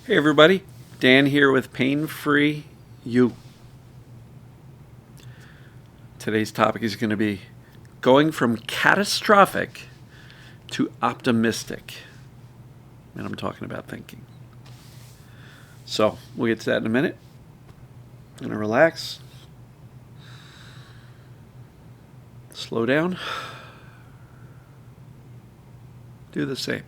Hey everybody, Dan here with Pain Free You. Today's topic is going to be going from catastrophic to optimistic. And I'm talking about thinking. So we'll get to that in a minute. I'm going to relax, slow down, do the same.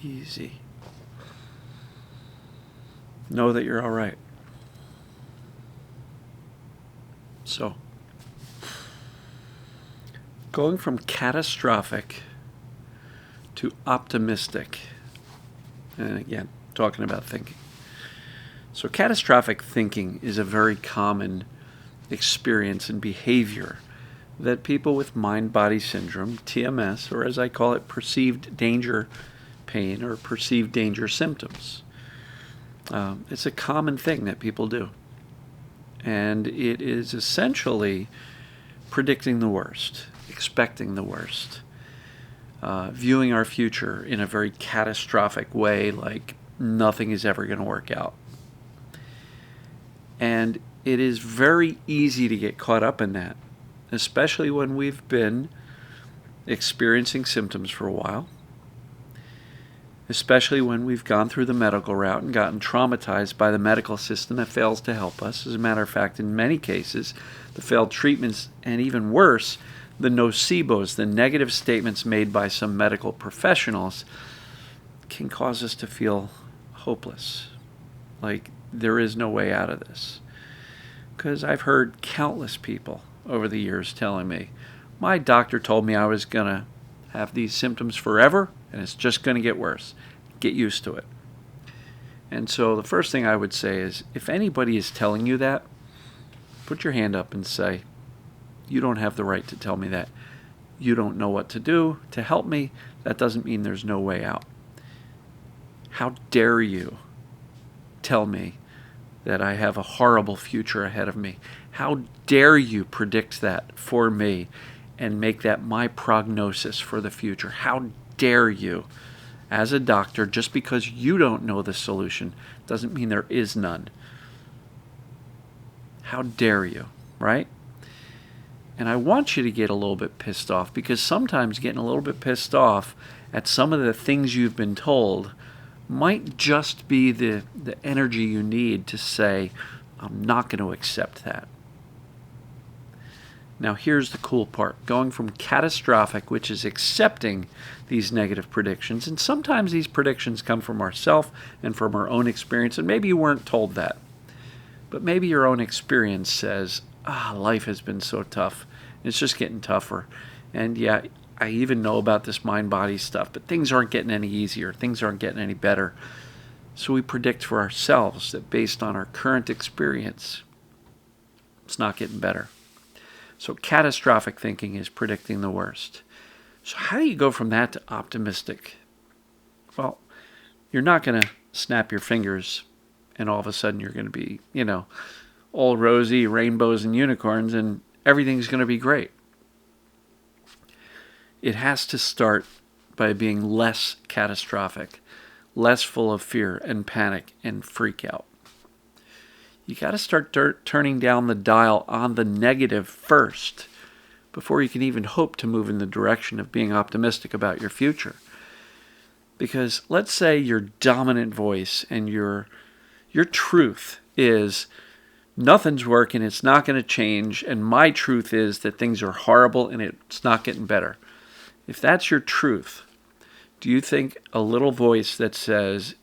Easy. Know that you're all right. So, going from catastrophic to optimistic. And again, talking about thinking. So, catastrophic thinking is a very common experience and behavior that people with mind-body syndrome, TMS, or as I call it, perceived danger pain or perceived danger symptoms. It's a common thing that people do. And it is essentially predicting the worst, expecting the worst, viewing our future in a very catastrophic way, like nothing is ever going to work out. And it is very easy to get caught up in that, especially when we've been experiencing symptoms for a while. Especially when we've gone through the medical route and gotten traumatized by the medical system that fails to help us. As a matter of fact, in many cases, the failed treatments, and even worse, the nocebos, the negative statements made by some medical professionals, can cause us to feel hopeless, like there is no way out of this. Because I've heard countless people over the years telling me, my doctor told me I was going to have these symptoms forever, and it's just going to get worse. Get used to it. And so the first thing I would say is, if anybody is telling you that, put your hand up and say, you don't have the right to tell me that. You don't know what to do to help me. That doesn't mean there's no way out. How dare you tell me that I have a horrible future ahead of me? How dare you predict that for me and make that my prognosis for the future? How dare you, as a doctor, just because you don't know the solution doesn't mean there is none. How dare you, right? And I want you to get a little bit pissed off, because sometimes getting a little bit pissed off at some of the things you've been told might just be the energy you need to say, I'm not going to accept that. Now here's the cool part. Going from catastrophic, which is accepting these negative predictions, and sometimes these predictions come from ourselves and from our own experience, and maybe you weren't told that. But maybe your own experience says, life has been so tough. It's just getting tougher. And yeah, I even know about this mind-body stuff, but things aren't getting any easier. Things aren't getting any better. So we predict for ourselves that based on our current experience, it's not getting better. So catastrophic thinking is predicting the worst. So how do you go from that to optimistic? Well, you're not going to snap your fingers and all of a sudden you're going to be, all rosy, rainbows and unicorns, and everything's going to be great. It has to start by being less catastrophic, less full of fear and panic and freak out. You got to start turning down the dial on the negative first before you can even hope to move in the direction of being optimistic about your future. Because let's say your dominant voice and your truth is nothing's working, it's not going to change, and my truth is that things are horrible and it's not getting better. If that's your truth, do you think a little voice that says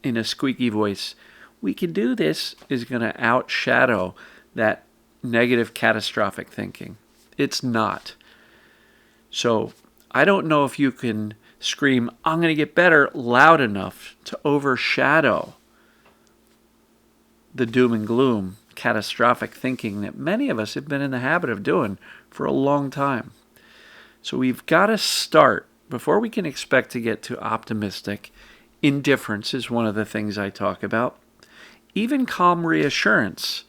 in a squeaky voice, we can do this, is going to outshadow that negative catastrophic thinking? It's not. So I don't know if you can scream, I'm going to get better, loud enough to overshadow the doom and gloom catastrophic thinking that many of us have been in the habit of doing for a long time. So we've got to start, before we can expect to get to optimistic. Indifference is one of the things I talk about. Even calm reassurance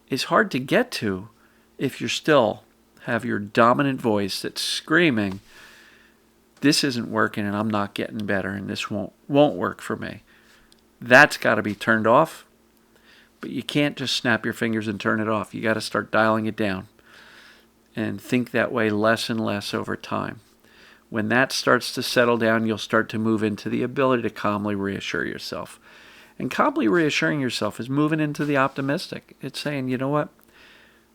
is hard to get to if you're still have your dominant voice that's screaming, this isn't working and I'm not getting better and this won't work for me. That's got to be turned off. But you can't just snap your fingers and turn it off. You got to start dialing it down and think that way less and less over time. When that starts to settle down, you'll start to move into the ability to calmly reassure yourself. And calmly reassuring yourself is moving into the optimistic. It's saying, you know what?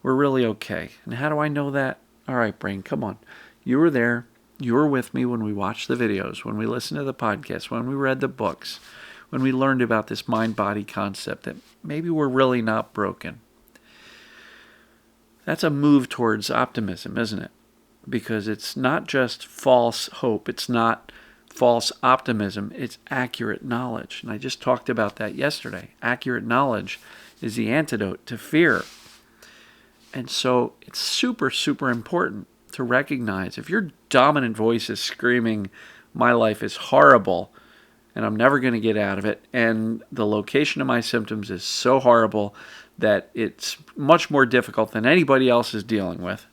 We're really okay. And how do I know that? All right, brain, come on. You were there. You were with me when we watched the videos, when we listened to the podcast, when we read the books, when we learned about this mind-body concept that maybe we're really not broken. That's a move towards optimism, isn't it? Because it's not just false hope. It's not false optimism. It's accurate knowledge. And I just talked about that yesterday. Accurate knowledge is the antidote to fear. And so it's super, super important to recognize if your dominant voice is screaming, my life is horrible, and I'm never going to get out of it, and the location of my symptoms is so horrible that it's much more difficult than anybody else is dealing with,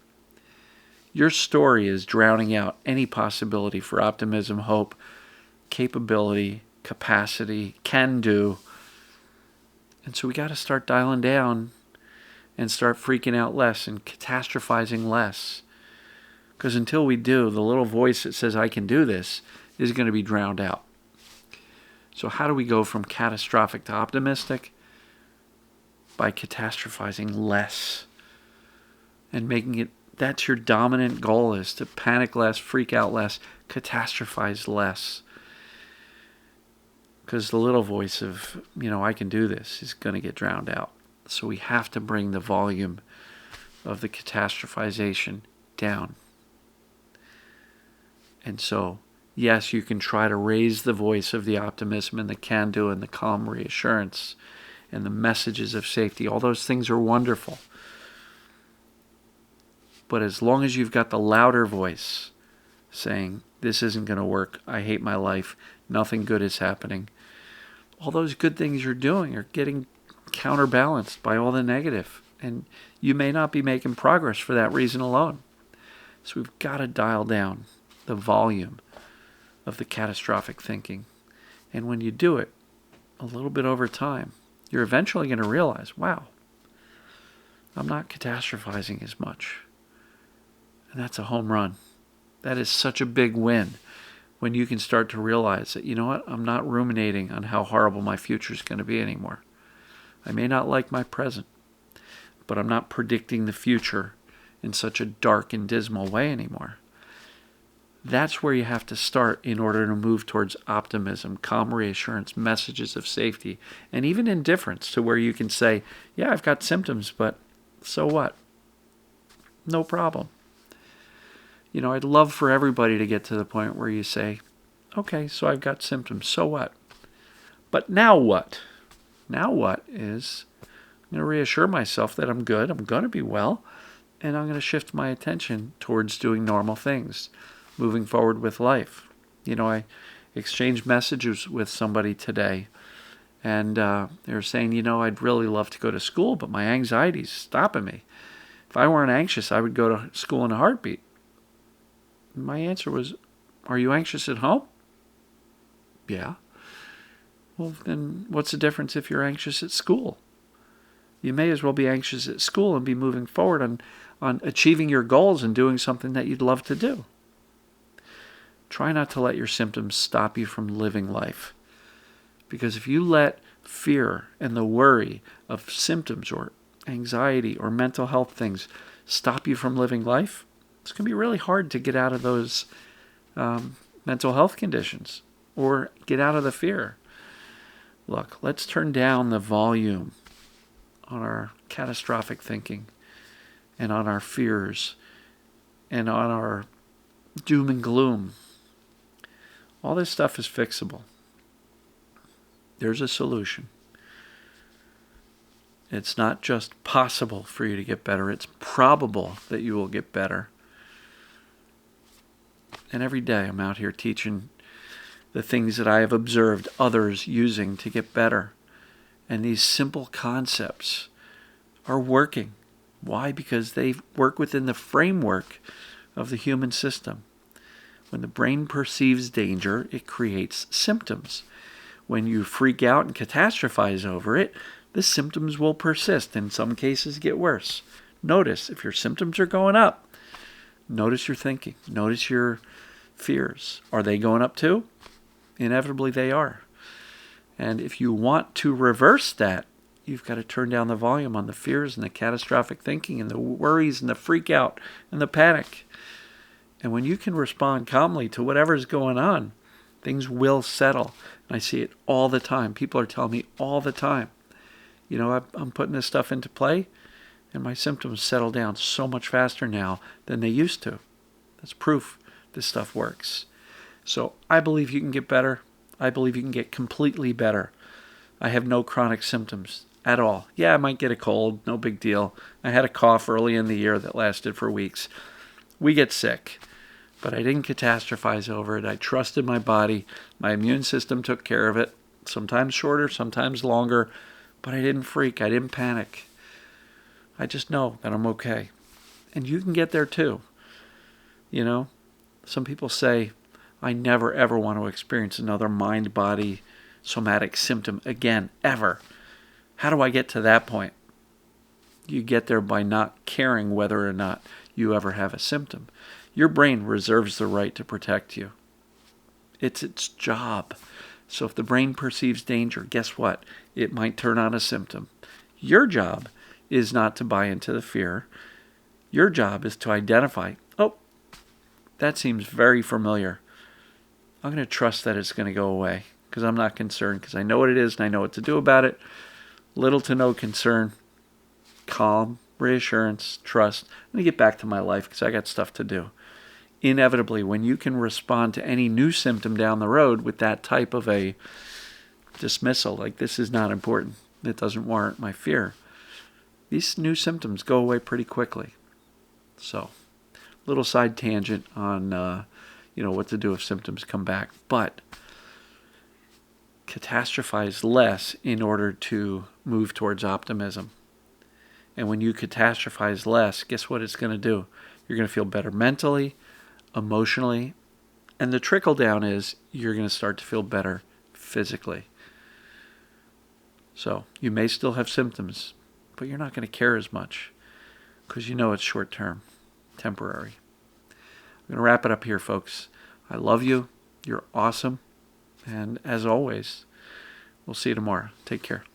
your story is drowning out any possibility for optimism, hope, capability, capacity, can do. And so we got to start dialing down and start freaking out less and catastrophizing less. Because until we do, the little voice that says, I can do this, is going to be drowned out. So how do we go from catastrophic to optimistic? By catastrophizing less. And making it, that's your dominant goal, is to panic less, freak out less, catastrophize less. Because the little voice of, I can do this is going to get drowned out. So we have to bring the volume of the catastrophization down. And so, yes, you can try to raise the voice of the optimism and the can-do and the calm reassurance and the messages of safety. All those things are wonderful. But as long as you've got the louder voice saying, this isn't going to work, I hate my life, nothing good is happening, all those good things you're doing are getting counterbalanced by all the negative. And you may not be making progress for that reason alone. So we've got to dial down the volume of the catastrophic thinking. And when you do it a little bit over time, you're eventually going to realize, wow, I'm not catastrophizing as much. And that's a home run. That is such a big win when you can start to realize that, you know what, I'm not ruminating on how horrible my future is going to be anymore. I may not like my present, but I'm not predicting the future in such a dark and dismal way anymore. That's where you have to start in order to move towards optimism, calm reassurance, messages of safety, and even indifference, to where you can say, yeah, I've got symptoms, but so what? No problem. I'd love for everybody to get to the point where you say, okay, so I've got symptoms, so what? But now what? Now what is, I'm going to reassure myself that I'm good, I'm going to be well, and I'm going to shift my attention towards doing normal things, moving forward with life. I exchanged messages with somebody today, and they were saying, I'd really love to go to school, but my anxiety's stopping me. If I weren't anxious, I would go to school in a heartbeat. My answer was, are you anxious at home? Yeah. Well, then what's the difference if you're anxious at school? You may as well be anxious at school and be moving forward on achieving your goals and doing something that you'd love to do. Try not to let your symptoms stop you from living life. Because if you let fear and the worry of symptoms or anxiety or mental health things stop you from living life, it's going to be really hard to get out of those mental health conditions or get out of the fear. Look, let's turn down the volume on our catastrophic thinking and on our fears and on our doom and gloom. All this stuff is fixable. There's a solution. It's not just possible for you to get better. It's probable that you will get better. And every day I'm out here teaching the things that I have observed others using to get better. And these simple concepts are working. Why? Because they work within the framework of the human system. When the brain perceives danger, it creates symptoms. When you freak out and catastrophize over it, the symptoms will persist. In some cases, get worse. Notice if your symptoms are going up, notice your thinking. Notice your fears. Are they going up too? Inevitably, they are. And if you want to reverse that, you've got to turn down the volume on the fears and the catastrophic thinking and the worries and the freak out and the panic. And when you can respond calmly to whatever's going on, things will settle. And I see it all the time. People are telling me all the time, I'm putting this stuff into play, and my symptoms settle down so much faster now than they used to. That's proof this stuff works. So I believe you can get better. I believe you can get completely better. I have no chronic symptoms at all. Yeah, I might get a cold, no big deal. I had a cough early in the year that lasted for weeks. We get sick, but I didn't catastrophize over it. I trusted my body. My immune system took care of it, sometimes shorter, sometimes longer, but I didn't freak. I didn't panic. I just know that I'm okay. And you can get there too. Some people say, I never ever want to experience another mind-body somatic symptom again, ever. How do I get to that point? You get there by not caring whether or not you ever have a symptom. Your brain reserves the right to protect you. It's its job. So if the brain perceives danger, guess what? It might turn on a symptom. Your job is not to buy into the fear. Your job is to identify, that seems very familiar. I'm going to trust that it's going to go away because I'm not concerned because I know what it is and I know what to do about it. Little to no concern, calm, reassurance, trust. I'm going to get back to my life because I got stuff to do. Inevitably, when you can respond to any new symptom down the road with that type of a dismissal, like this is not important, it doesn't warrant my fear, these new symptoms go away pretty quickly. So, little side tangent on what to do if symptoms come back, but catastrophize less in order to move towards optimism. And when you catastrophize less, guess what it's going to do? You're going to feel better mentally, emotionally, and the trickle down is you're going to start to feel better physically. So you may still have symptoms, but you're not going to care as much because it's short term, temporary. I'm going to wrap it up here, folks. I love you. You're awesome. And as always, we'll see you tomorrow. Take care.